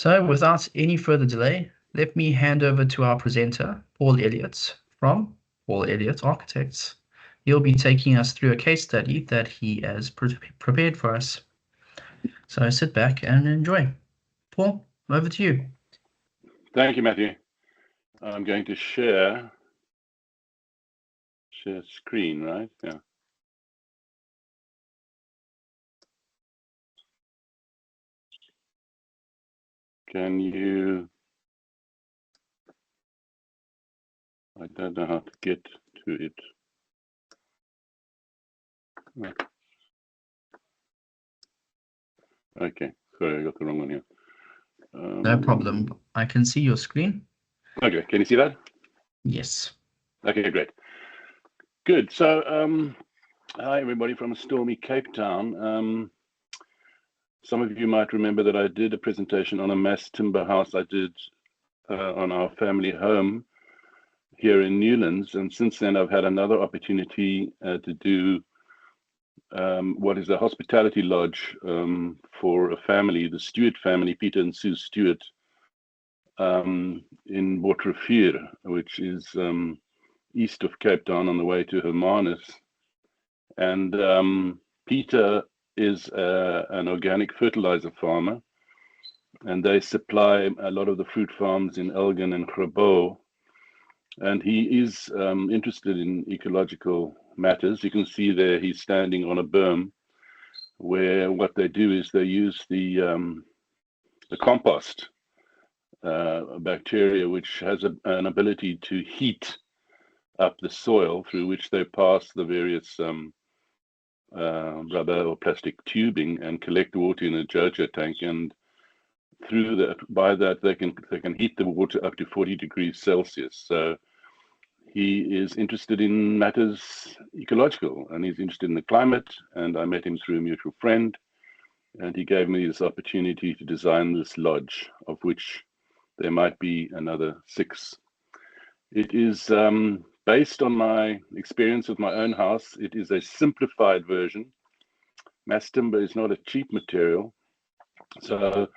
So without any further delay, let me hand over to our presenter, Paul Elliott from Paul Elliott Architects. He'll be taking us through a case study that he has prepared for us. So sit back and enjoy. Paul, over to you. Thank you, Matthew. I'm going to share screen, right? Yeah. Can you? I don't know how to get to it. Okay, sorry, I got the wrong one here. No problem. I can see your screen. Okay, can you see that? Yes. Okay, great. Good. So, hi everybody from stormy Cape Town. Some of you might remember that I did a presentation on a mass timber house I did on our family home here in Newlands, and since then I've had another opportunity to do what is a hospitality lodge for a family, the Stewart family, Peter and Sue Stewart, in Waterfear, which is east of Cape Town on the way to Hermanus. And Peter is an organic fertilizer farmer, and they supply a lot of the fruit farms in Elgin and Grabo. And he is interested in ecological matters. You can see there he's standing on a berm where what they do is they use the compost bacteria, which has an ability to heat up the soil, through which they pass the various rubber or plastic tubing and collect water in a Jojo tank, and through that, by that they can heat the water up to 40 degrees Celsius. So he is interested in matters ecological, and he's interested in the climate. And I met him through a mutual friend, and he gave me this opportunity to design this lodge, of which there might be another 6. It is based on my experience with my own house. It is a simplified version. Mass timber is not a cheap material. So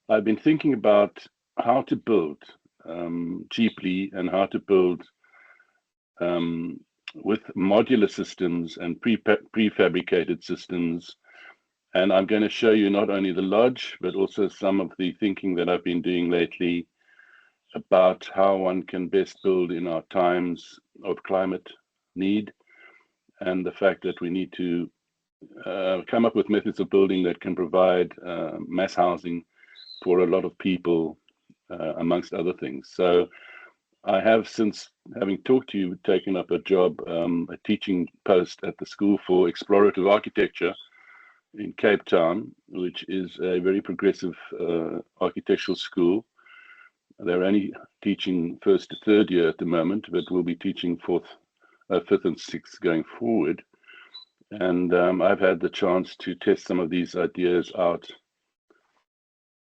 I've been thinking about how to build cheaply, and how to build with modular systems and prefabricated systems. And I'm going to show you not only the lodge, but also some of the thinking that I've been doing lately about how one can best build in our times of climate need, and the fact that we need to come up with methods of building that can provide mass housing for a lot of people, amongst other things. So I have, since having talked to you, taken up a job, a teaching post at the School for Explorative Architecture in Cape Town, which is a very progressive architectural school. They're only teaching 1st to 3rd year at the moment, but we'll be teaching 5th and 6th going forward. And I've had the chance to test some of these ideas out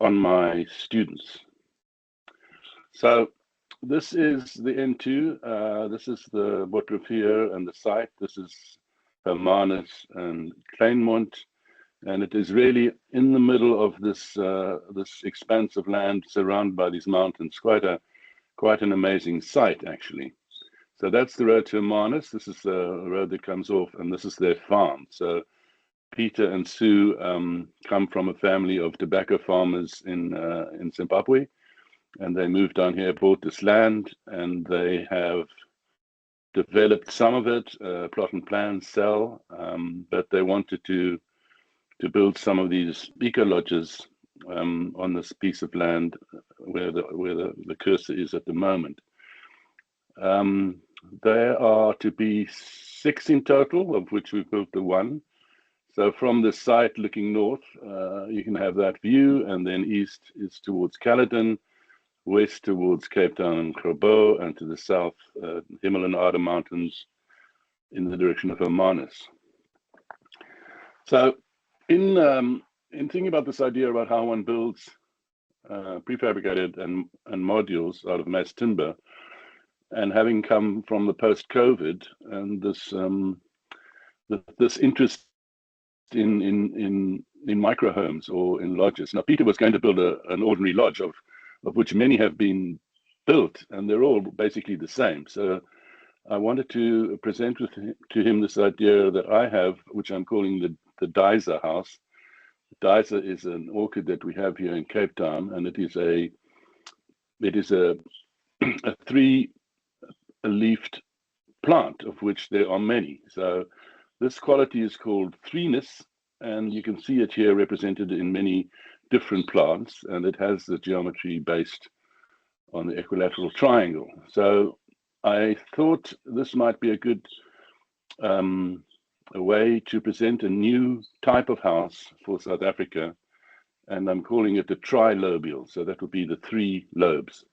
on my students. So this is the N2. This is the Waterfear and the site. This is Hermanus and Kleinmond. And it is really in the middle of this this expanse of land surrounded by these mountains. Quite an amazing site, actually. So that's the road to Hermanus. This is the road that comes off, and this is their farm. So Peter and Sue come from a family of tobacco farmers in Zimbabwe, and they moved down here, bought this land, and they have developed some of it, plot and plan, sell, but they wanted to build some of these eco lodges on this piece of land where the cursor is at the moment. There are to be 6 in total, of which we've built the 1. So from the site looking north, you can have that view, and then east is towards Caledon, west towards Cape Town and Grabo, and to the south, Himalayan Ada Mountains in the direction of Hermanus. So in thinking about this idea about how one builds prefabricated and modules out of mass timber, and having come from the post-COVID and this interest in micro homes or in lodges. Now, Peter was going to build an ordinary lodge, of which many have been built, and they're all basically the same. So I wanted to present to him this idea that I have, which I'm calling the Dyser house. Dyser is an orchid that we have here in Cape Town, and it is a three-leafed plant, of which there are many. So this quality is called threeness, and you can see it here represented in many different plants, and it has the geometry based on the equilateral triangle. So I thought this might be a good a way to present a new type of house for South Africa, and I'm calling it the trilobule. So that would be the 3 lobes.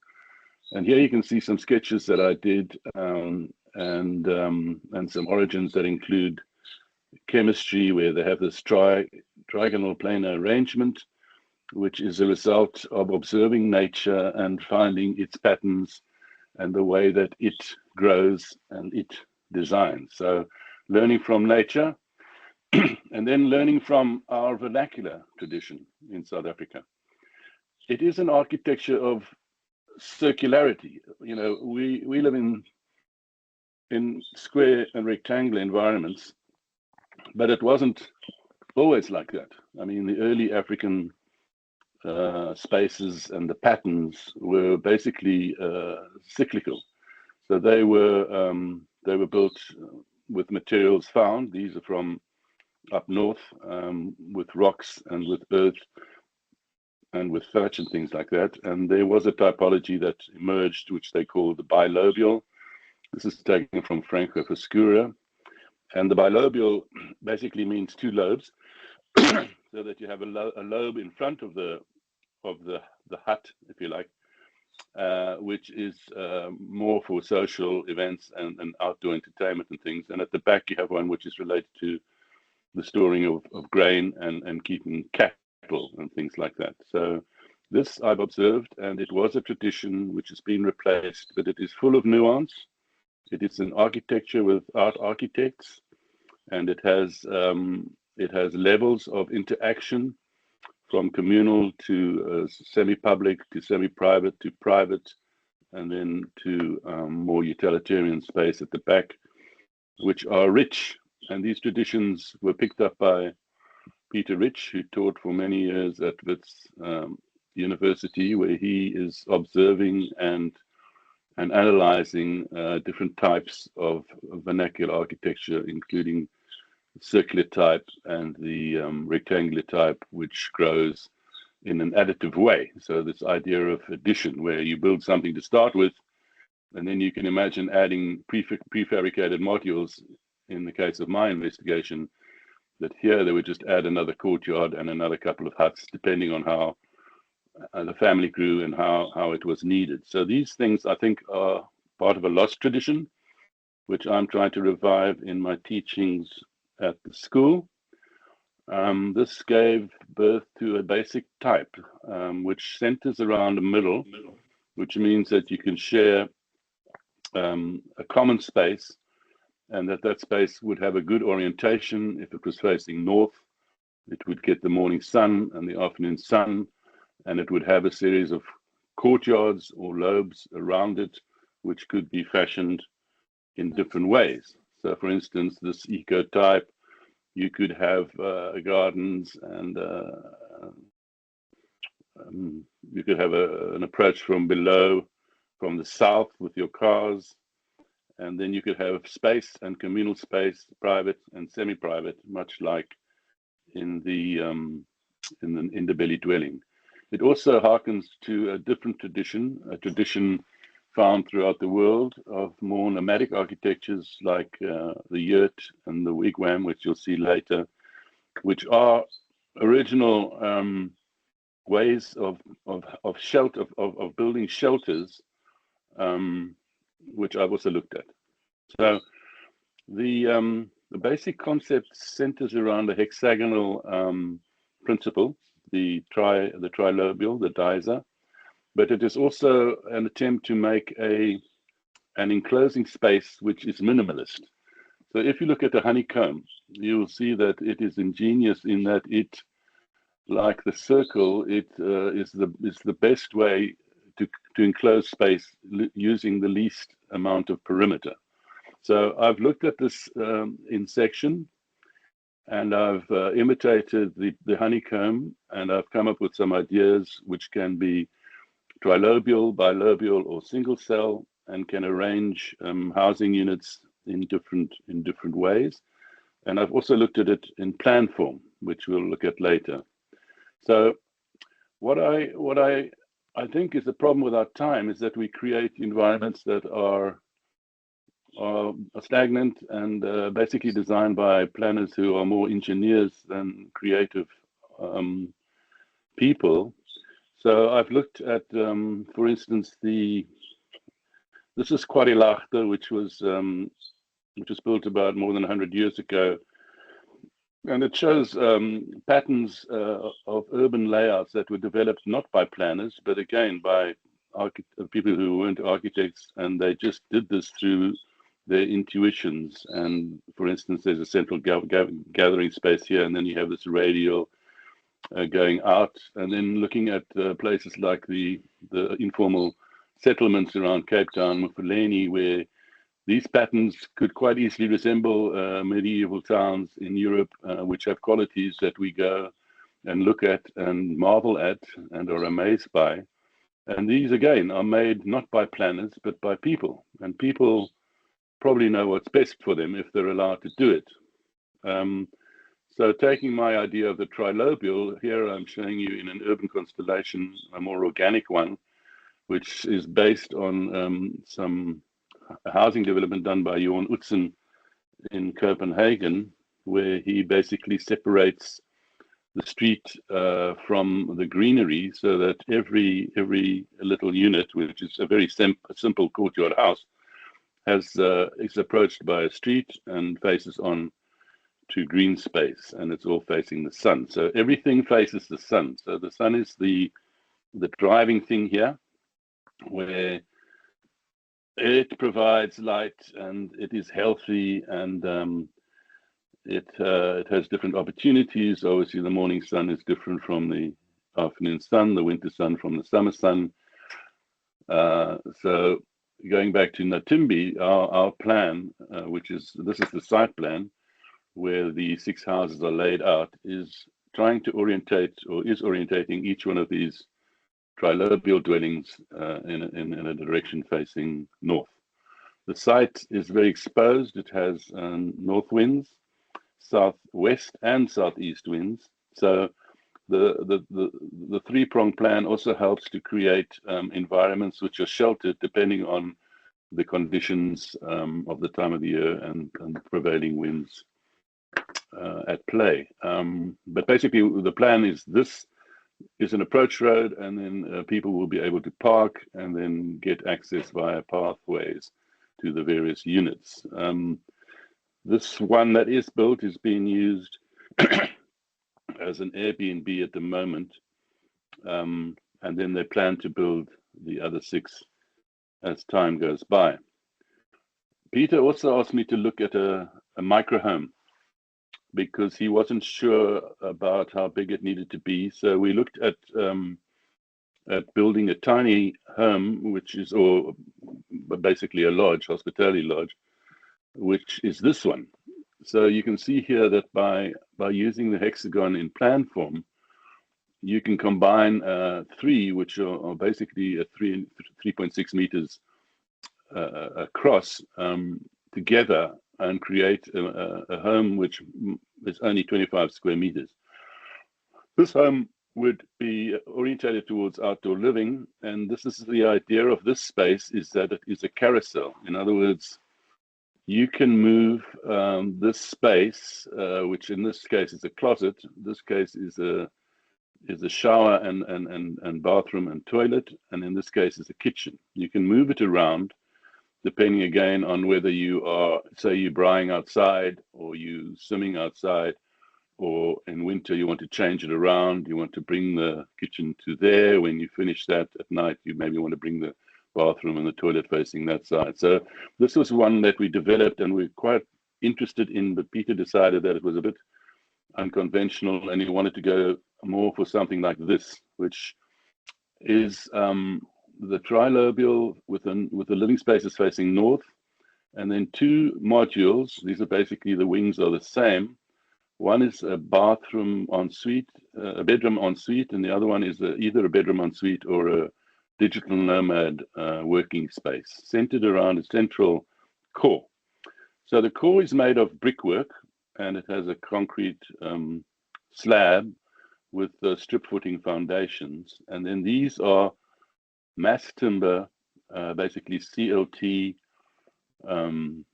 And here you can see some sketches that I did, and some origins that include chemistry, where they have this trigonal planar arrangement, which is a result of observing nature and finding its patterns and the way that it grows and it designs. So learning from nature and then learning from our vernacular tradition in South Africa. It is an architecture of circularity. You know, we live in square and rectangular environments, but it wasn't always like that. I mean, the early African spaces and the patterns were basically cyclical. So they were built with materials found. These are from up north, with rocks and with earth and with thatch and things like that. And there was a typology that emerged, which they call the bilobule. This is taken from Franco Foscura. And the bilobule basically means 2 lobes, so that you have a lobe in front of the hut, if you like, which is more for social events and outdoor entertainment and things. And at the back, you have one which is related to the storing of grain and keeping cattle and things like that. So this I've observed, and it was a tradition which has been replaced, but it is full of nuance. It is an architecture with art architects, and it has levels of interaction, from communal to semi-public to semi-private to private, and then to more utilitarian space at the back, which are rich. And these traditions were picked up by Peter Rich, who taught for many years at Wits University, where he is observing and analyzing different types of vernacular architecture, including circular type and the rectangular type, which grows in an additive way. So this idea of addition, where you build something to start with, and then you can imagine adding prefabricated modules. In the case of my investigation, that here they would just add another courtyard and another couple of huts, depending on how the family grew and how it was needed. So these things, I think, are part of a lost tradition, which I'm trying to revive in my teachings at the school. This gave birth to a basic type, which centers around the middle, which means that you can share a common space, and that space would have a good orientation. If it was facing north, it would get the morning sun and the afternoon sun, and it would have a series of courtyards or lobes around it, which could be fashioned in different ways. So for instance, this eco type, you could have gardens, and you could have an approach from below, from the south with your cars, and then you could have space and communal space, private and semi-private, much like in the belly dwelling. It also harkens to a different tradition, a tradition found throughout the world of more nomadic architectures, like the yurt and the wigwam, which you'll see later, which are original ways of building shelters, which I've also looked at. So the basic concept centers around a hexagonal principle, the trilobule, the Dyser, but it is also an attempt to make an enclosing space which is minimalist. So if you look at a honeycomb, you will see that it is ingenious in that it like the circle, it is the best way to enclose space using the least amount of perimeter. So I've looked at this in section, and I've imitated the honeycomb, and I've come up with some ideas which can be trilobial, bilobial, or single cell, and can arrange housing units in different ways. And I've also looked at it in plan form, which we'll look at later. So what I think is the problem with our time is that we create environments that are stagnant and basically designed by planners who are more engineers than creative people. So I've looked at, for instance, this is Quarilachta, which was built about more than 100 years ago, and it shows patterns of urban layouts that were developed not by planners, but again by people who weren't architects, and they just did this through their intuitions. And for instance, there's a central gathering space here, and then you have this radial going out, and then looking at places like the informal settlements around Cape Town, Mufuleni, where these patterns could quite easily resemble medieval towns in Europe, which have qualities that we go and look at and marvel at and are amazed by. And these, again, are made not by planners, but by people. And people probably know what's best for them if they're allowed to do it. So taking my idea of the trilobial, here I'm showing you in an urban constellation, a more organic one, which is based on some housing development done by Johan Utzon in Copenhagen, where he basically separates the street from the greenery so that every little unit, which is a very simple courtyard house, is approached by a street and faces on to green space, and it's all facing the sun. So everything faces the sun. So the sun is the driving thing here, where it provides light and it is healthy, and it has different opportunities. Obviously, the morning sun is different from the afternoon sun, the winter sun from the summer sun. So going back to Natimbi, our plan, this is the site plan, where the 6 houses are laid out, is trying to orientating each one of these trilobial dwellings in a direction facing north. The site is very exposed. It has north winds, southwest and southeast winds. So the three-pronged plan also helps to create environments which are sheltered depending on the conditions of the time of the year and prevailing winds at play. But basically, the plan is this is an approach road, and then people will be able to park and then get access via pathways to the various units. This one that is built is being used as an Airbnb at the moment, and then they plan to build the other 6 as time goes by. Peter also asked me to look at a micro home, because he wasn't sure about how big it needed to be. So we looked at building a tiny home, or basically a lodge, hospitality lodge, which is this one. So you can see here that by using the hexagon in plan form, you can combine 3, which are basically 3.6 meters across, together, and create a home which is only 25 square meters. This home would be orientated towards outdoor living, and this is the idea of this space, is that it is a carousel. In other words, you can move this space, which in this case is a closet. This case is a shower and bathroom and toilet, and in this case is a kitchen. You can move it around depending again on whether you are, say, you're braaiing outside or you swimming outside, or in winter you want to change it around. You want to bring the kitchen to there. When you finish that at night, you maybe want to bring the bathroom and the toilet facing that side. So this was one that we developed and we're quite interested in, but Peter decided that it was a bit unconventional, and he wanted to go more for something like this, which is the trilobule with the living spaces facing north, and then two modules. These are basically, the wings are the same. One is a bathroom ensuite, a bedroom ensuite, and the other one is either a bedroom ensuite or a digital nomad working space, centered around a central core. So the core is made of brickwork, and it has a concrete slab with strip footing foundations. And then these are mass timber, basically CLT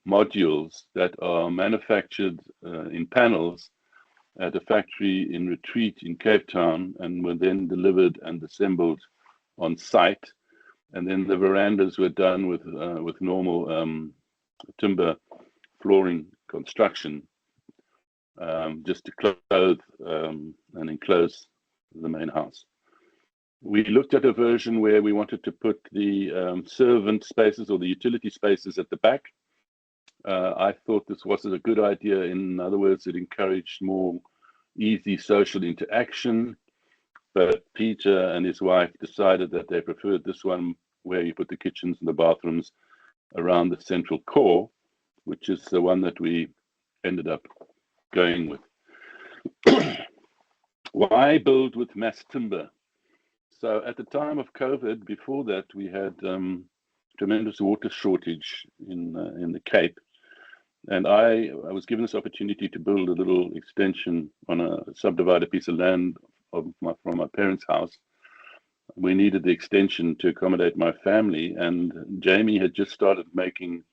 modules that are manufactured in panels at a factory in Retreat in Cape Town, and were then delivered and assembled on site. And then the verandas were done with normal timber flooring construction, just to clothe and enclose the main house. We looked at a version where we wanted to put the servant spaces or the utility spaces at the back. I thought this wasn't a good idea. In other words, it encouraged more easy social interaction. But Peter and his wife decided that they preferred this one, where you put the kitchens and the bathrooms around the central core, which is the one that we ended up going with. Why build with mass timber? So at the time of COVID, before that, we had tremendous water shortage in the Cape. And I was given this opportunity to build a little extension on a subdivided piece of land from my parents' house. We needed the extension to accommodate my family, and Jamie had just started making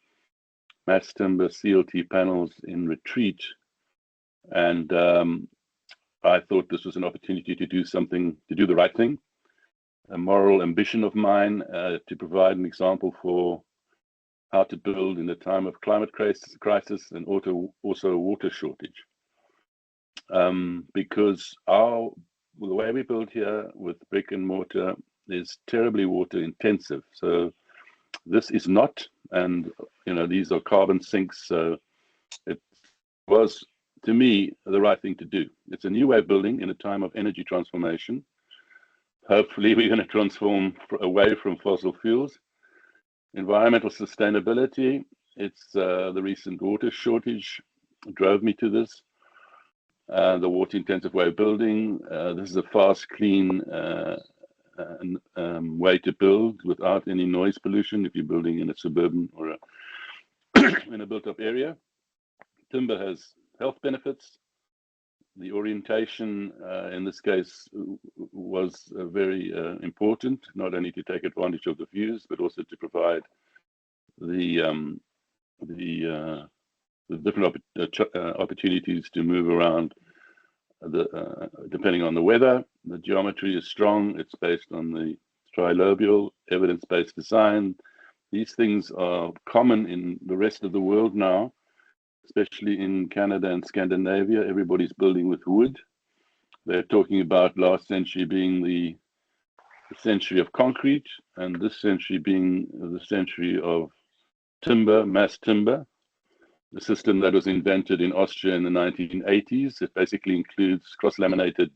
mass timber CLT panels in Retreat. And I thought this was an opportunity to do something, to do the right thing, a moral ambition of mine, to provide an example for how to build in a time of climate crisis and also water shortage. Because the way we build here with brick and mortar is terribly water intensive. So this is not, and these are carbon sinks. So it was, to me, the right thing to do. It's a new way of building in a time of energy transformation. Hopefully we're going to transform away from fossil fuels. Environmental sustainability, it's the recent water shortage drove me to this. The water intensive way of building. This is a fast, clean way to build without any noise pollution if you're building in a suburban or in a built-up area. Timber has health benefits. The orientation in this case was very important, not only to take advantage of the views, but also to provide the different opportunities to move around depending on the weather. The geometry is strong. It's based on the trilobule, evidence-based design. These things are common in the rest of the world now, especially in Canada and Scandinavia. Everybody's building with wood. They're talking about last century being the century of concrete, and this century being the century of timber, mass timber. The system that was invented in Austria in the 1980s. It basically includes cross-laminated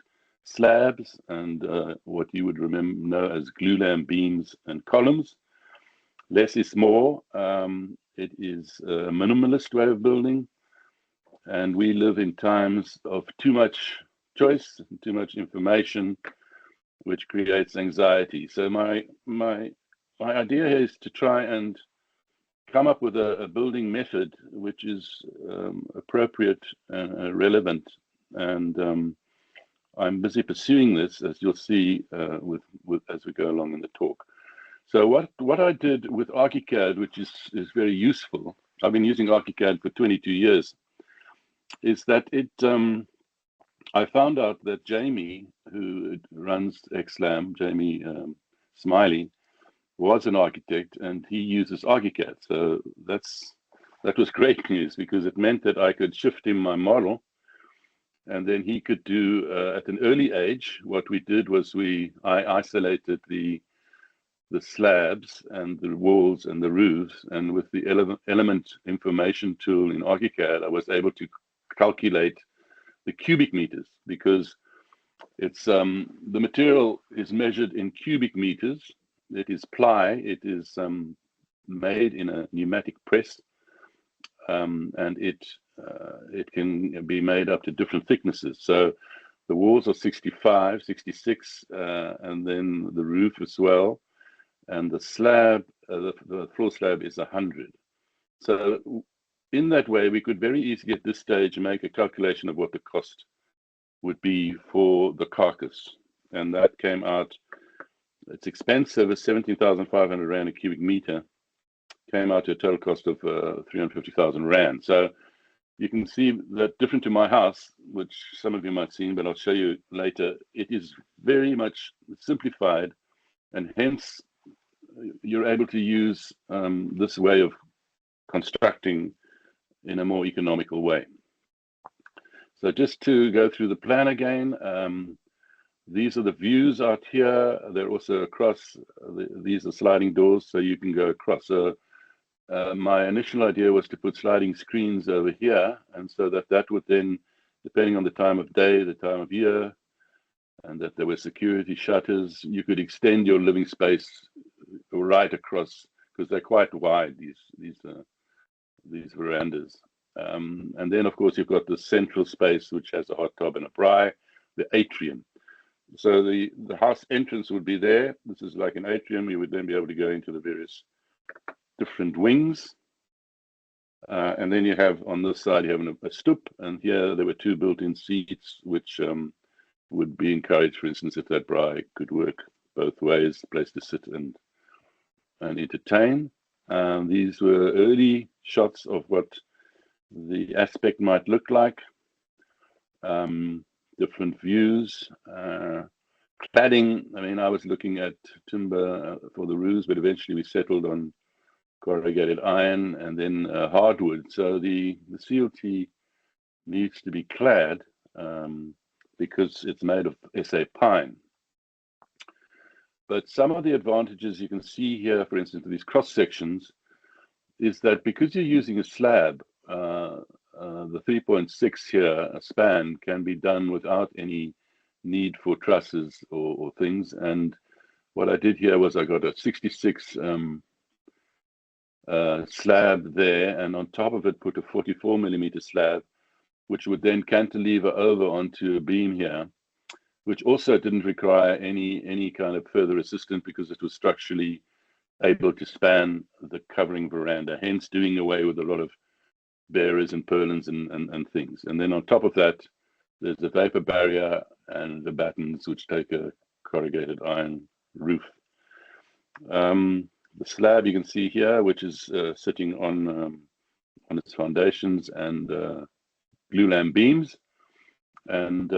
slabs and what you would know as glulam beams and columns. Less is more. It is a minimalist way of building, and we live in times of too much choice and too much information, which creates anxiety. So my idea here is to try and come up with a building method which is appropriate and relevant, and I'm busy pursuing this, as you'll see as we go along in the talk. So what I did with Archicad, which is very useful, I've been using Archicad for 22 years, is that I found out that Jamie, who runs XLAM, Jamie Smiley, was an architect, and he uses Archicad. So that was great news, because it meant that I could shift him my model, and then he could do at an early age. What we did was I isolated the slabs and the walls and the roofs, and with the element information tool in Archicad, I was able to calculate the cubic meters, because it's the material is measured in cubic meters. It is ply. It is made in a pneumatic press, and it can be made up to different thicknesses. So the walls are 65, 66, and then the roof as well, and the slab, the floor slab is 100. So in that way, we could very easily at this stage make a calculation of what the cost would be for the carcass, and that came out. It's expensive, it's 17,500 Rand a cubic meter, came out to a total cost of 350,000 Rand. So you can see that different to my house, which some of you might have seen, but I'll show you later, it is very much simplified, and hence you're able to use this way of constructing in a more economical way. So just to go through the plan again, these are the views out here. They're also across, these are sliding doors, so you can go across. So my initial idea was to put sliding screens over here, and so that would then, depending on the time of day, the time of year, and that there were security shutters, you could extend your living space right across, because they're quite wide, these verandas. And then, of course, you've got the central space, which has a hot tub and a braai, the atrium. So the house entrance would be there. This is like an atrium. You would then be able to go into the various different wings. And then you have, on this side, you have a stoop. And here there were two built-in seats, which would be encouraged, for instance, if that braai could work both ways, a place to sit and entertain. These were early shots of what the aspect might look like. Different views. Cladding, I mean, I was looking at timber for the roofs, but eventually we settled on corrugated iron and then hardwood. So the CLT needs to be clad because it's made of SA pine. But some of the advantages you can see here, for instance, these cross sections, is that because you're using a slab, the 3.6 here, a span, can be done without any need for trusses or things. And what I did here was I got a 66 slab there, and on top of it put a 44 millimeter slab, which would then cantilever over onto a beam here, which also didn't require any kind of further assistance because it was structurally able to span the covering veranda, hence doing away with a lot of bearers and purlins and things. And then on top of that, there's the vapor barrier and the battens, which take a corrugated iron roof. The slab you can see here, which is sitting on its foundations and glulam beams, and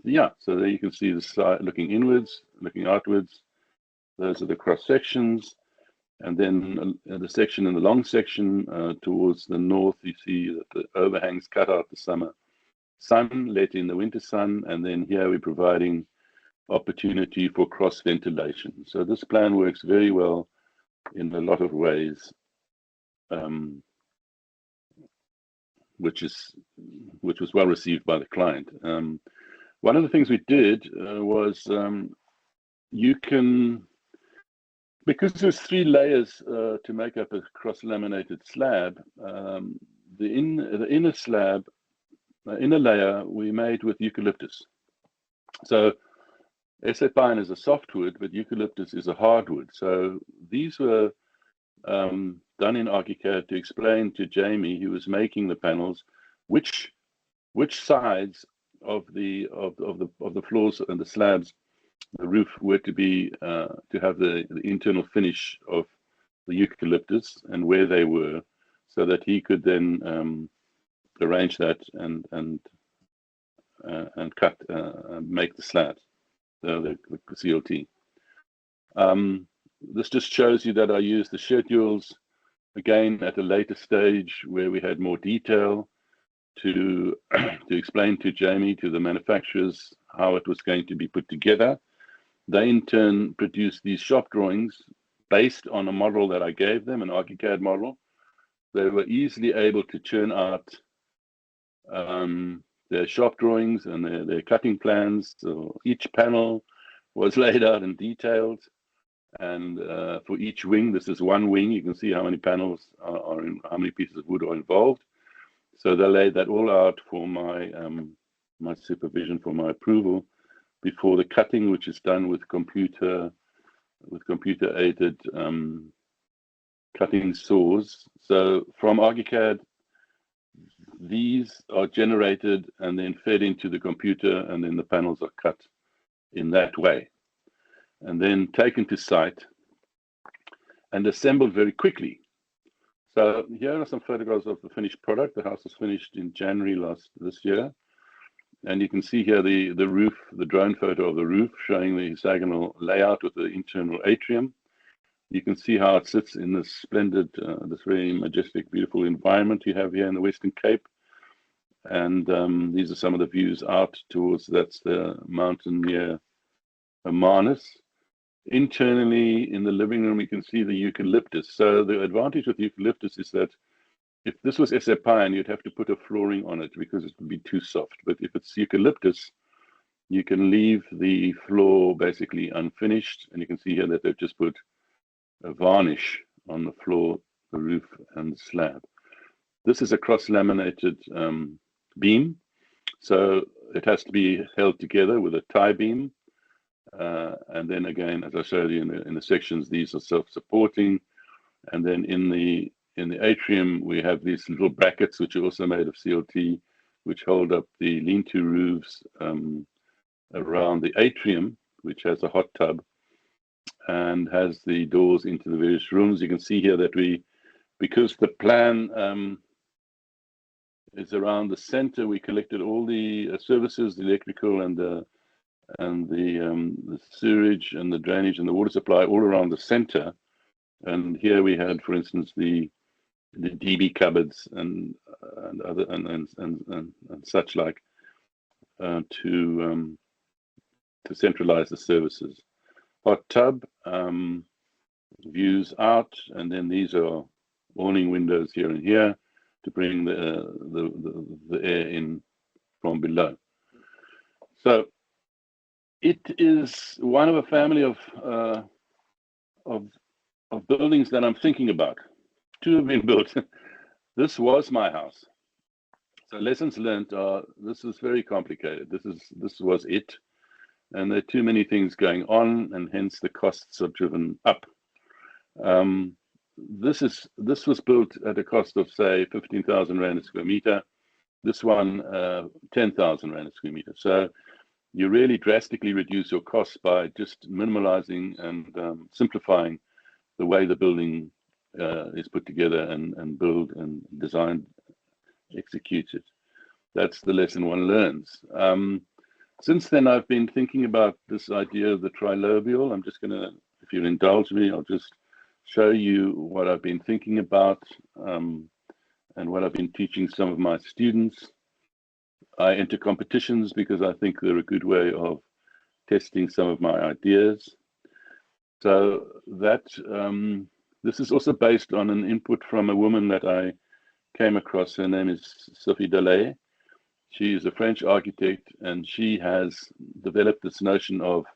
yeah, so there you can see the side looking inwards, looking outwards. Those are the cross sections. And then the section in the long section towards the north, you see that the overhangs cut out the summer sun, let in the winter sun. And then here we're providing opportunity for cross ventilation. So this plan works very well in a lot of ways, which was well received by the client. One of the things we did was you can, because there's 3 layers to make up a cross-laminated slab, the inner slab, inner layer, we made with eucalyptus. So SA pine is a softwood, but eucalyptus is a hardwood. So these were done in Archicad to explain to Jamie, who was making the panels, which sides of the floors and the slabs, the roof, were to be to have the internal finish of the eucalyptus and where they were, so that he could then arrange that and cut make the slabs, the CLT. This just shows you that I used the schedules again at a later stage where we had more detail to explain to Jamie, to the manufacturers, how it was going to be put together. They in turn produced these shop drawings based on a model that I gave them, an Archicad model. They were easily able to churn out their shop drawings and their cutting plans. So each panel was laid out and detailed. And for each wing, this is one wing. You can see how many panels are in, how many pieces of wood are involved. So they laid that all out for my my supervision, for my approval, before the cutting, which is done with computer-aided cutting saws. So from Archicad, these are generated and then fed into the computer, and then the panels are cut in that way, and then taken to site and assembled very quickly. So here are some photographs of the finished product. The house was finished in January this year. And you can see here the roof, the drone photo of the roof showing the hexagonal layout with the internal atrium. You can see how it sits in this splendid, this very majestic, beautiful environment you have here in the Western Cape. And these are some of the views out towards, that's the mountain near Hermanus. Internally in the living room, you can see the eucalyptus. So the advantage with eucalyptus is that if this was SA pine, you'd have to put a flooring on it because it would be too soft. But if it's eucalyptus, you can leave the floor basically unfinished. And you can see here that they've just put a varnish on the floor, the roof, and the slab. This is a cross-laminated beam. So it has to be held together with a tie beam. And then again, as I showed you in the sections, these are self-supporting. And then in the atrium, we have these little brackets, which are also made of CLT, which hold up the lean-to roofs around the atrium, which has a hot tub and has the doors into the various rooms. You can see here that because the plan is around the center, we collected all the services, the electrical and the sewage and the drainage and the water supply all around the center. And here we had, for instance, the DB cupboards and other and such like to centralize the services. Hot tub, views out, and then these are awning windows here and here to bring the air in from below. So it is one of a family of buildings that I'm thinking about. Two have been built. This was my house. So lessons learned are, this is very complicated. This was it. And there are too many things going on, and hence the costs are driven up. This was built at a cost of, say, 15,000 Rand a square meter. This one, 10,000 Rand a square meter. So you really drastically reduce your costs by just minimalizing and simplifying the way the building is put together and built and designed, executed. That's the lesson one learns. Since then, I've been thinking about this idea of the trilobial. I'm just going to, if you'll indulge me, I'll just show you what I've been thinking about and what I've been teaching some of my students. I enter competitions because I think they're a good way of testing some of my ideas. So that this is also based on an input from a woman that I came across. Her name is Sophie Delay. She is a French architect, and she has developed this notion of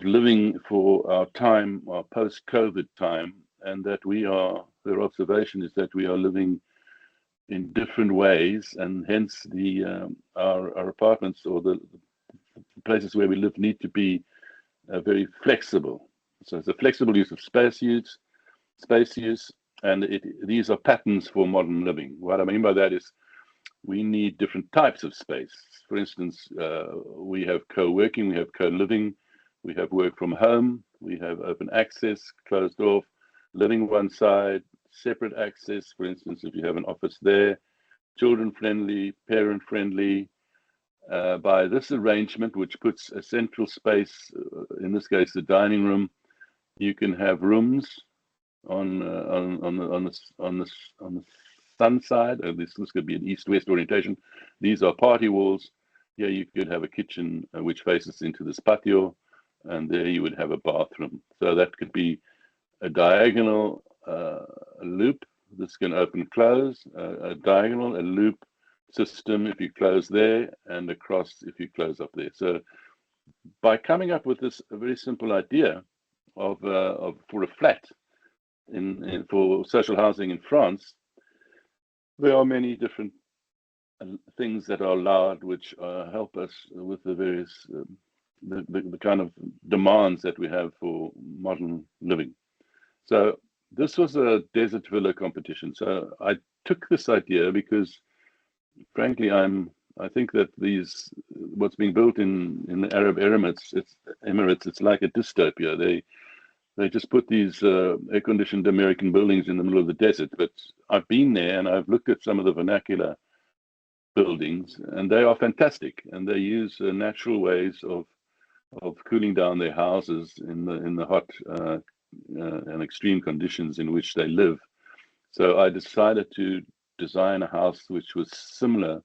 living for our time, our post-COVID time, and that her observation is that we are living in different ways, and hence our apartments or the places where we live need to be very flexible. So it's a flexible use of space use, and these are patterns for modern living. What I mean by that is we need different types of space. For instance, we have co-working, we have co-living, we have work from home, we have open access, closed off, living one side, separate access. For instance, if you have an office there, children-friendly, parent-friendly. By this arrangement, which puts a central space, in this case, the dining room, you can have rooms on the sun side. This could be an east-west orientation. These are party walls. Here you could have a kitchen which faces into this patio, and there you would have a bathroom. So that could be a diagonal loop. This can open, close, a diagonal, a loop, system if you close there, and across if you close up there. So by coming up with this very simple idea of for a flat for social housing in France, there are many different things that are allowed which help us with the various the kind of demands that we have for modern living. So this was a desert villa competition. So I took this idea because, frankly, I think that what's being built in the Arab Emirates, it's like a dystopia. They just put these air-conditioned American buildings in the middle of the desert. But I've been there and I've looked at some of the vernacular buildings, and they are fantastic. And they use natural ways of cooling down their houses in the hot and extreme conditions in which they live. So I decided to design a house which was similar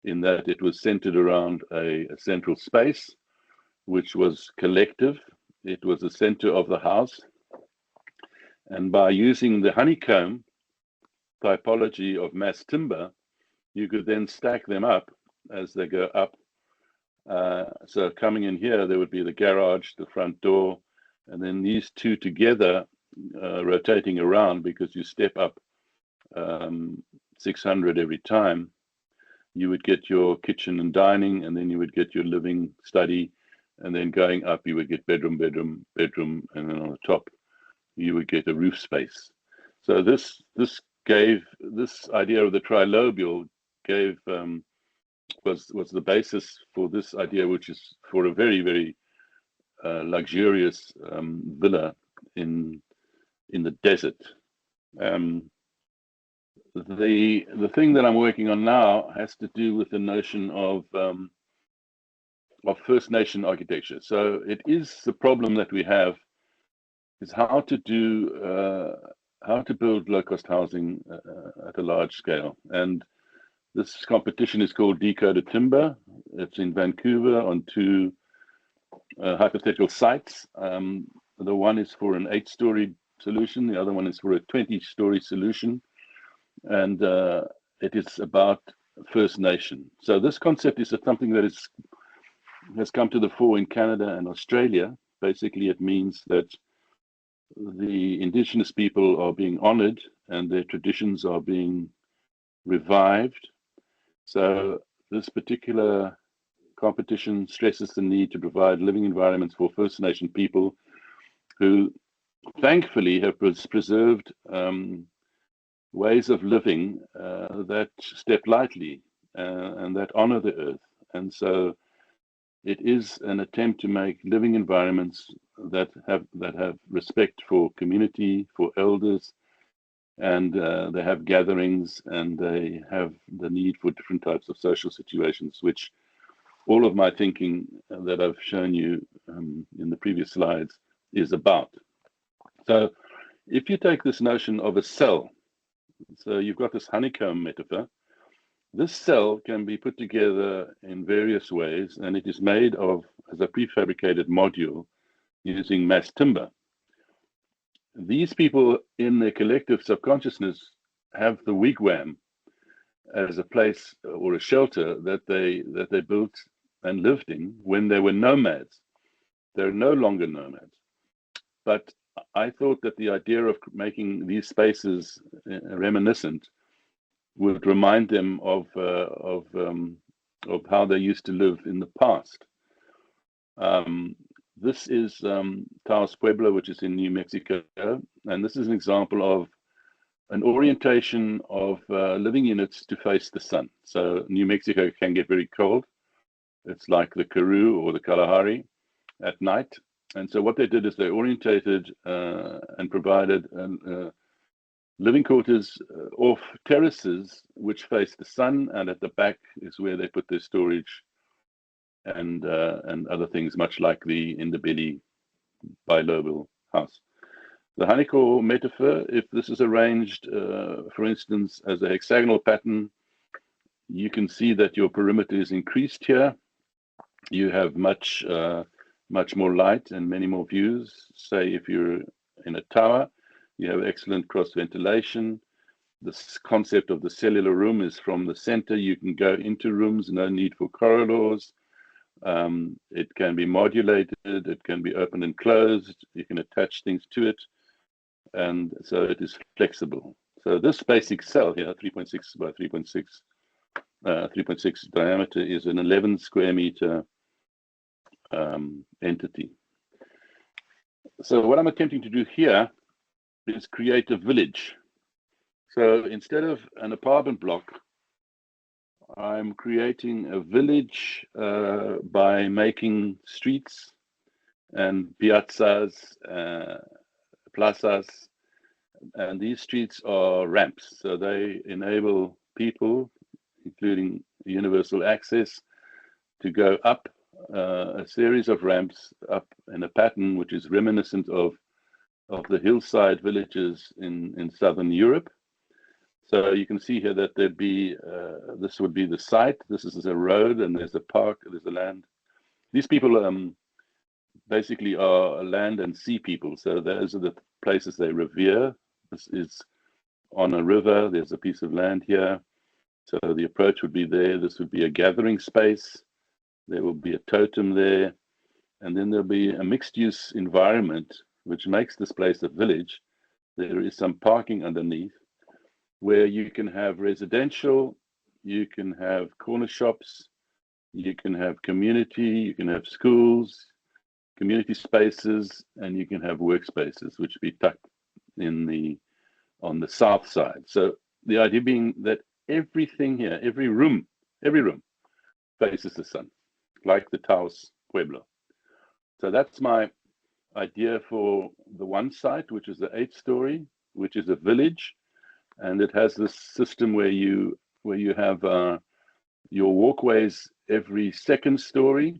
in that it was centered around a central space, which was collective. It was the center of the house. And by using the honeycomb typology of mass timber, you could then stack them up as they go up. So coming in here, there would be the garage, the front door, and then these two together rotating around, because you step up 600 every time. You would get your kitchen and dining, and then you would get your living, study, and then going up, you would get bedroom, bedroom, bedroom, and then on the top, you would get a roof space. So this idea of the trilobule was the basis for this idea, which is for a very, very luxurious villa in the desert. The thing that I'm working on now has to do with the notion of First Nation architecture. So it is the problem that we have is how to build low-cost housing at a large scale. And this competition is called Decoded Timber. It's in Vancouver on two hypothetical sites. The one is for an 8-story solution. The other one is for a 20-story solution. And it is about First Nation. So this concept is something that has come to the fore in Canada and Australia. Basically, it means that the Indigenous people are being honored and their traditions are being revived. So this particular competition stresses the need to provide living environments for First Nation people who thankfully have preserved ways of living that step lightly and that honor the earth. And so it is an attempt to make living environments that have respect for community, for elders, and they have gatherings, and they have the need for different types of social situations, which all of my thinking that I've shown you in the previous slides is about. So if you take this notion of a cell, so you've got this honeycomb metaphor, this cell can be put together in various ways, and it is made of as a prefabricated module using mass timber. These people in their collective subconsciousness have the wigwam as a place or a shelter that they built and lived in when they were nomads. They're no longer nomads. But I thought that the idea of making these spaces reminiscent would remind them of how they used to live in the past. This is Taos Pueblo, which is in New Mexico, and this is an example of an orientation of living units to face the sun. So New Mexico can get very cold. It's like the Karoo or the Kalahari at night. And so what they did is they orientated and provided living quarters off terraces which face the sun, and at the back is where they put their storage and other things, much like the Indabili bilobal house. The honeycomb metaphor, if this is arranged, for instance, as a hexagonal pattern, you can see that your perimeter is increased here. You have much more light and many more views. Say if you're in a tower, you have excellent cross ventilation. this concept of the cellular room is from the center. You can go into rooms, no need for corridors. It can be modulated, it can be open and closed, you can attach things to it, and so it is flexible. So this basic cell here, 3.6 by 3.6, 3.6 diameter, is an 11 square meter entity. So what I'm attempting to do here is create a village. So instead of an apartment block, I'm creating a village by making streets and piazzas, plazas, and these streets are ramps. So they enable people, including universal access, to go up a series of ramps up in a pattern which is reminiscent of the hillside villages in southern Europe. So you can see here that there'd be, this would be the site. This is a road, and there's a park, there's a land. These people basically are land and sea people. So those are the places they revere. This is on a river. There's a piece of land here. So the approach would be there. This would be a gathering space. There will be a totem there. And then there'll be a mixed use environment, which makes this place a village. There is some parking underneath, where you can have residential, you can have corner shops, you can have community, you can have schools, community spaces, and you can have workspaces, which be tucked in on the south side. So the idea being that everything here, every room faces the sun, like the Taos Pueblo. So that's my idea for the one site, which is the 8-story, which is a village. And it has this system where you have your walkways every second story,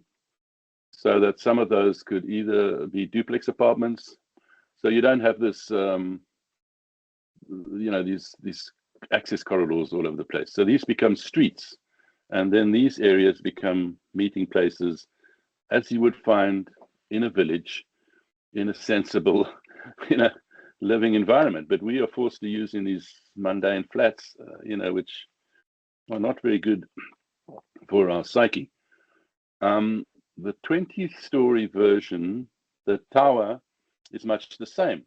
so that some of those could either be duplex apartments. So you don't have this, these access corridors all over the place. So these become streets, and then these areas become meeting places, as you would find in a village, in a sensible, living environment. But we are forced to use in these mundane flats, which are not very good for our psyche. The 20-story version, the tower, is much the same.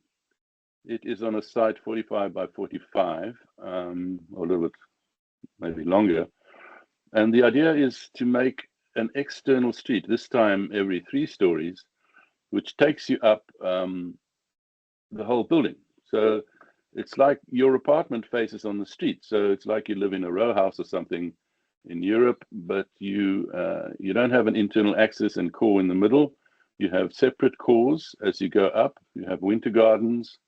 It is on a site 45 by 45, or a little bit maybe longer. And the idea is to make an external street, this time every 3 stories, which takes you up the whole building. So it's like your apartment faces on the street. So it's like you live in a row house or something in Europe, but you don't have an internal access and core in the middle. You have separate cores as you go up. You have winter gardens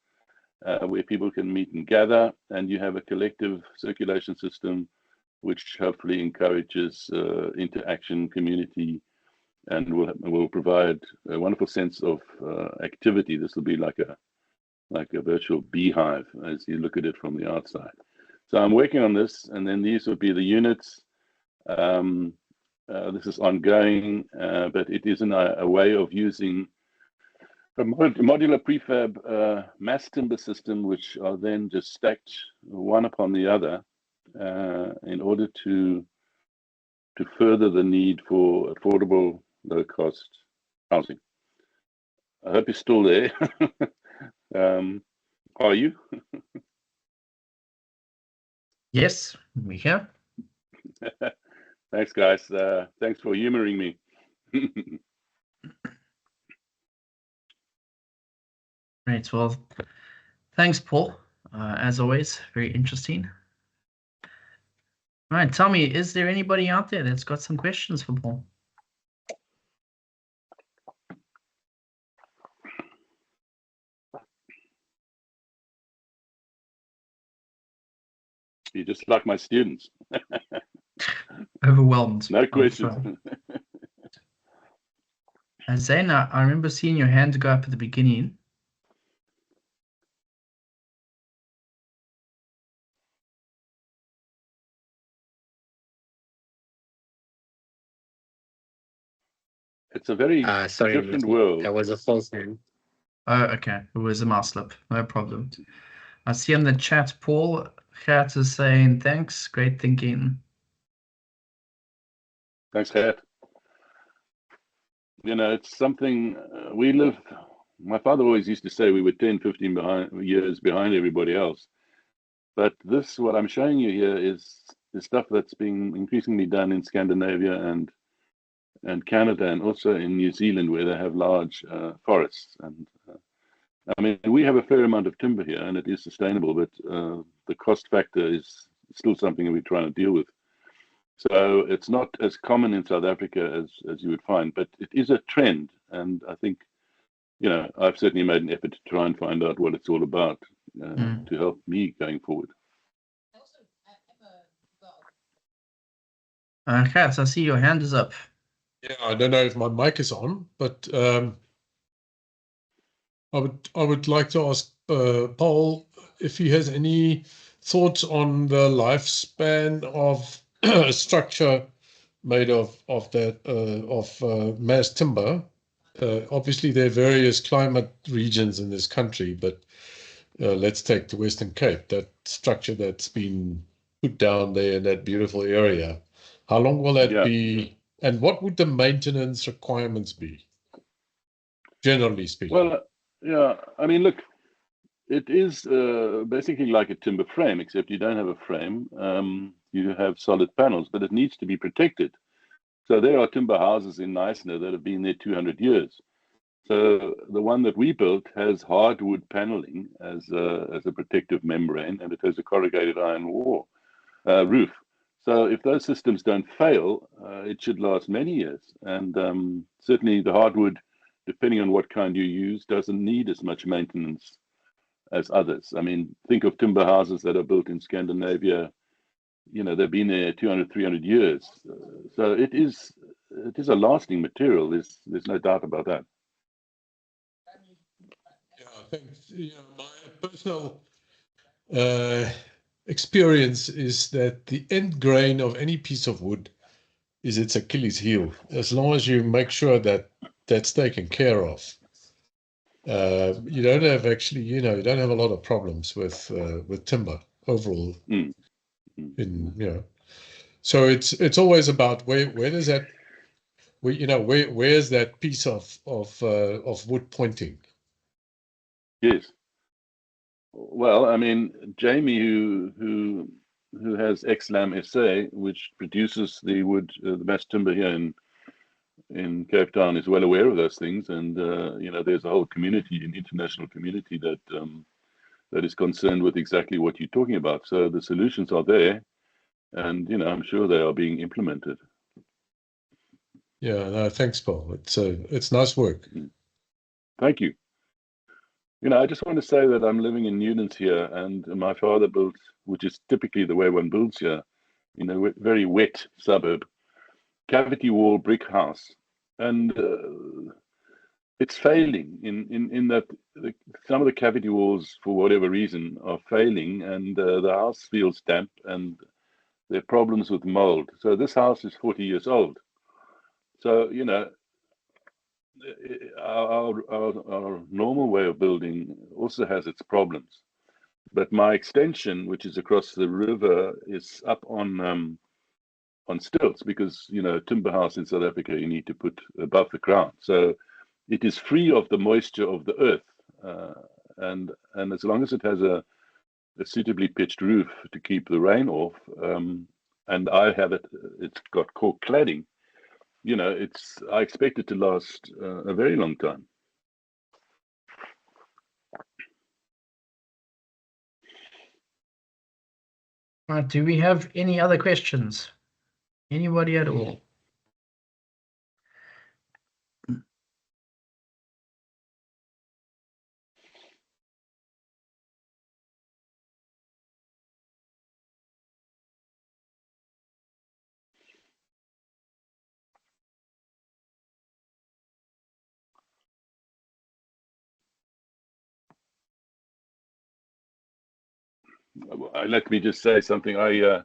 where people can meet and gather, and you have a collective circulation system which hopefully encourages interaction, community, and will provide a wonderful sense of activity. This will be like a virtual beehive as you look at it from the outside. So I'm working on this, and then these would be the units. This is ongoing, but it isn't a way of using a modular prefab mass timber system, which are then just stacked one upon the other in order to further the need for affordable, low-cost housing. I hope you're still there. Are you? Yes, we here. Thanks, guys. Thanks for humoring me. Great. Well, thanks, Paul. As always, very interesting. All right, tell me, is there anybody out there that's got some questions for Paul? You're just like my students. Overwhelmed. No questions. Zane, I remember seeing your hand go up at the beginning. It's a very different world. That was a false hand. Oh, okay. It was a mouse slip. No problem. I see in the chat, Paul, Gert is saying thanks, great thinking. Thanks, Gert. You know, it's something my father always used to say we were 10, 15 years behind everybody else. But what I'm showing you here is the stuff that's being increasingly done in Scandinavia and Canada, and also in New Zealand, where they have large forests. And I mean, we have a fair amount of timber here, and it is sustainable, but the cost factor is still something we're trying to deal with. So it's not as common in South Africa as you would find, but it is a trend. And I think, you know, I've certainly made an effort to try and find out what it's all about to help me going forward. Gert, I see your hand is up. Yeah, I don't know if my mic is on, but I would like to ask Paul if he has any thoughts on the lifespan of a structure made of mass timber. Obviously, there are various climate regions in this country, but let's take the Western Cape, that structure that's been put down there in that beautiful area. How long will that be? And what would the maintenance requirements be, generally speaking? Well, yeah, I mean, look, it is basically like a timber frame, except you don't have a frame. You have solid panels, but it needs to be protected. So there are timber houses in Knysna that have been there 200 years. So the one that we built has hardwood paneling as a protective membrane, and it has a corrugated iron roof. So if those systems don't fail, it should last many years. And certainly the hardwood, depending on what kind you use, doesn't need as much maintenance as others. I mean, think of timber houses that are built in Scandinavia. You know, they've been there 200, 300 years. So it is a lasting material. There's no doubt about that. Yeah, I think, you know, my personal experience is that the end grain of any piece of wood is its Achilles heel. As long as you make sure that that's taken care of, you don't have you don't have a lot of problems with timber overall. So it's always about where does that, where's that piece of wood pointing? Yes. Well, I mean, Jamie, who has Xlam SA, which produces the wood, the mass timber here in Cape Town, is well aware of those things, and you know, there's a whole community, an international community that is concerned with exactly what you're talking about. So the solutions are there, and you know, I'm sure they are being implemented. Yeah, no, thanks, Paul. It's nice work. Thank you. You know, I just want to say that I'm living in Newlands here, and my father built, which is typically the way one builds here, you know, very wet suburb, cavity wall brick house, and it's failing in that some of the cavity walls, for whatever reason, are failing, and the house feels damp, and there are problems with mold. So this house is 40 years old. So, you know, our normal way of building also has its problems. But my extension, which is across the river, is up on stilts because, you know, timber house in South Africa, you need to put above the ground. So it is free of the moisture of the earth. And as long as it has a suitably pitched roof to keep the rain off, and it's got cork cladding, you know, I expect it to last a very long time. Do we have any other questions? Anybody at all? Let me just say something. I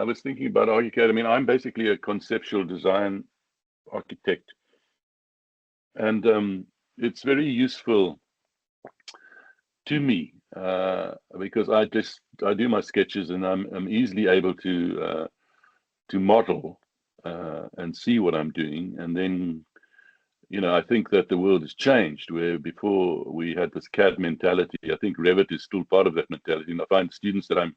was thinking about Archicad. I mean, I'm basically a conceptual design architect, and it's very useful to me because I do my sketches and I'm easily able to model and see what I'm doing. And then, I think that the world has changed, where before we had this CAD mentality. I think Revit is still part of that mentality. And I find students that I'm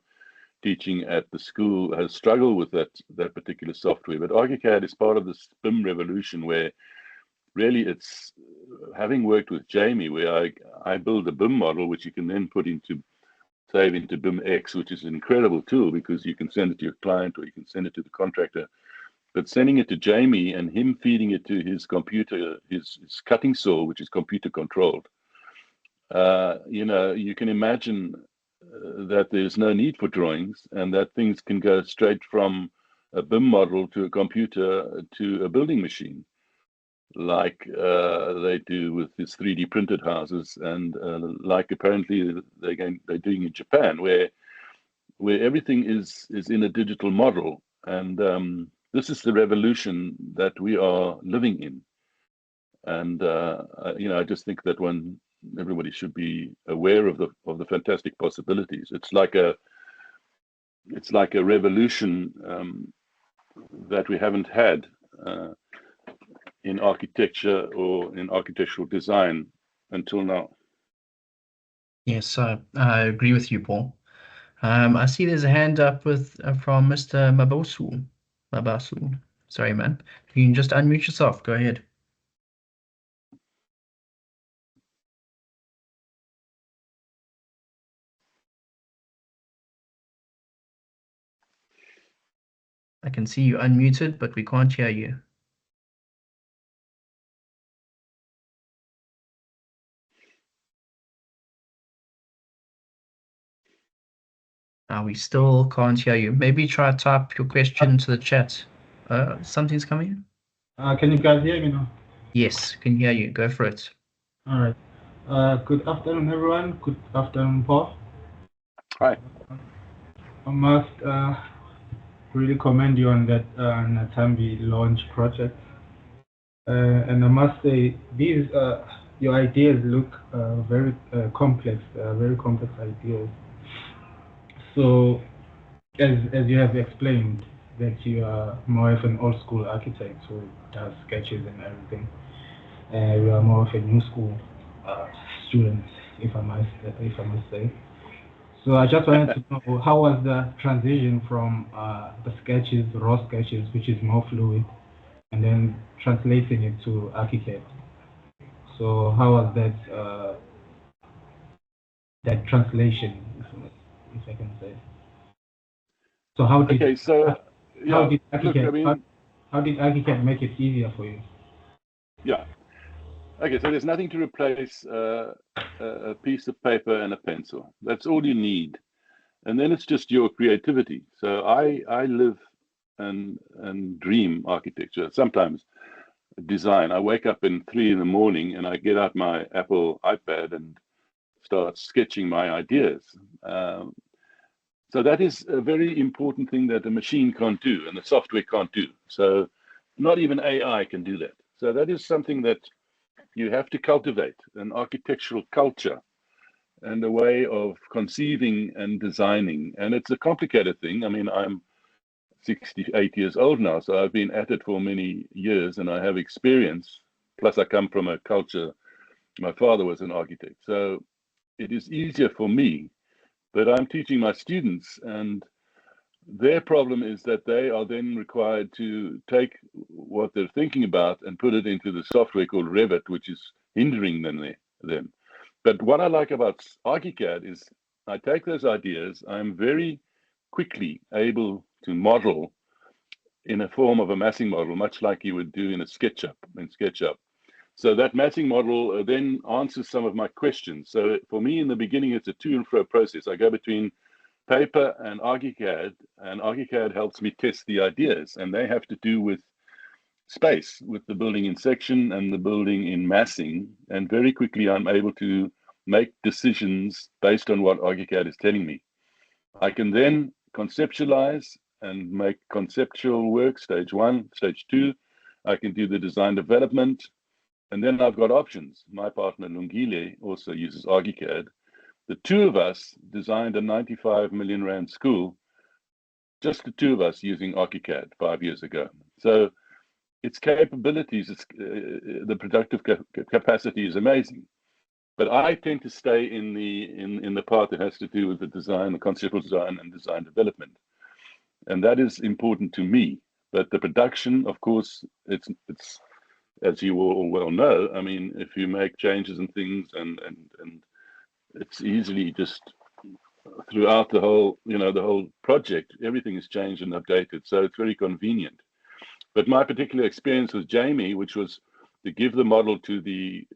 teaching at the school has struggled with that particular software. But Archicad is part of this BIM revolution, where really it's having worked with Jamie, where I build a BIM model which you can then save into BIMX, which is an incredible tool because you can send it to your client or you can send it to the contractor. But sending it to Jamie and him feeding it to his computer, his cutting saw, which is computer controlled, you can imagine that there's no need for drawings and that things can go straight from a BIM model to a computer to a building machine, like they do with these 3D printed houses, and like apparently they're doing in Japan, where everything is in a digital model. And this is the revolution that we are living in. And I just think that everybody should be aware of the fantastic possibilities. It's like a revolution that we haven't had in architecture or in architectural design until now. Yes, I agree with you, Paul. I see there's a hand up from Mr. Mabasu. Sorry, man. You can just unmute yourself. Go ahead. I can see you unmuted, but we can't hear you. We still can't hear you. Maybe try to type your question into the chat. Something's coming in. Can you guys hear me now? Yes, can hear you. Go for it. All right. Good afternoon, everyone. Good afternoon, Paul. Hi. I must really commend you on that Natambi launch project. And I must say, these your ideas look very complex ideas. So, as you have explained, that you are more of an old school architect who does sketches and everything. We are more of a new school students, if I must say. So I just wanted to know, how was the transition from the sketches, raw sketches, which is more fluid, and then translating it to Archicad? So how was that translation, if I can say? So how did Archicad make it easier for you? Yeah. Okay, so there's nothing to replace a piece of paper and a pencil. That's all you need. And then it's just your creativity. So I live and dream architecture, sometimes design. I wake up in 3 a.m. and I get out my Apple iPad and start sketching my ideas. So that is a very important thing that a machine can't do and the software can't do. So not even AI can do that. So that is something that you have to cultivate, an architectural culture and a way of conceiving and designing. And it's a complicated thing. I mean, I'm 68 years old now, so I've been at it for many years and I have experience. Plus I come from a culture, my father was an architect. So it is easier for me, but I'm teaching my students, and their problem is that they are then required to take what they're thinking about and put it into the software called Revit, which is hindering them. But what I like about Archicad is I take those ideas, I'm very quickly able to model in a form of a massing model, much like you would do in SketchUp. So that massing model then answers some of my questions. So for me, in the beginning, it's a to and fro process. I go between paper and Archicad helps me test the ideas, and they have to do with space, with the building in section and the building in massing. And very quickly, I'm able to make decisions based on what Archicad is telling me. I can then conceptualize and make conceptual work, stage 1, stage 2. I can do the design development, and then I've got options. My partner Lungile also uses Archicad, The two of us designed a 95 million rand school, just the two of us using Archicad 5 years ago. So its capabilities, the productive capacity is amazing. But I tend to stay in the part that has to do with the design, the conceptual design and design development. And that is important to me. But the production, of course, it's as you all well know, I mean, if you make changes and things and it's easily just throughout the whole, the whole project, everything is changed and updated. So it's very convenient. But my particular experience with Jamie, which was to give the model to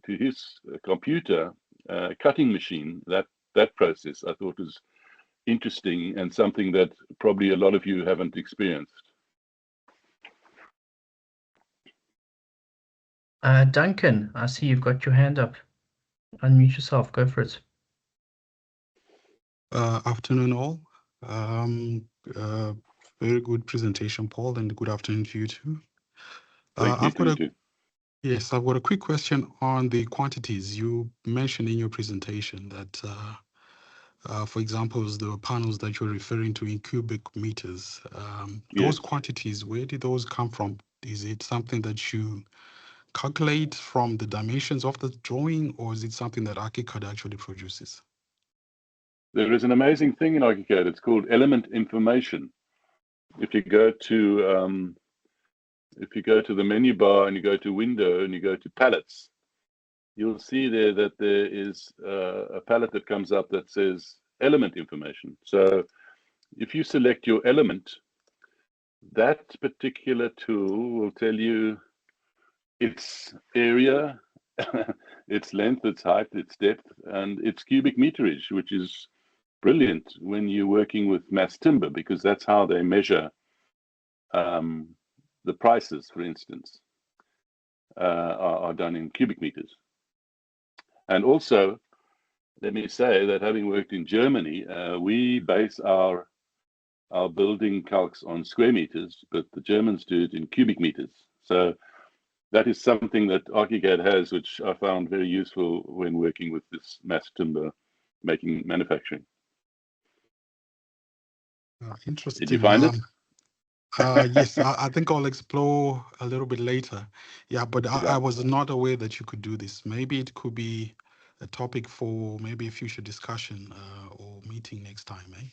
his computer cutting machine, that process I thought was interesting and something that probably a lot of you haven't experienced. Duncan, I see you've got your hand up. Unmute yourself. Go for it. Afternoon, all. Very good presentation, Paul, and good afternoon to you too. Thank you too. Yes, I've got a quick question on the quantities. You mentioned in your presentation that, for example, the panels that you're referring to in cubic meters, those quantities, where did those come from? Is it something that you calculate from the dimensions of the drawing, or is it something that Archicad actually produces? There is an amazing thing in Archicad. It's called element information. If you go to the menu bar and you go to window and you go to palettes, you'll see there that there is a palette that comes up that says element information. So if you select your element, that particular tool will tell you its area, its length, its height, its depth, and its cubic meterage, which is brilliant when you're working with mass timber, because that's how they measure the prices, for instance, are done in cubic meters. And also, let me say that having worked in Germany, we base our building calcs on square meters, but the Germans do it in cubic meters. So that is something that Archicad has, which I found very useful when working with this mass timber manufacturing. Interesting. Did you find it? Yes, I think I'll explore a little bit later. Yeah, but I was not aware that you could do this. Maybe it could be a topic for maybe a future discussion or meeting next time, eh?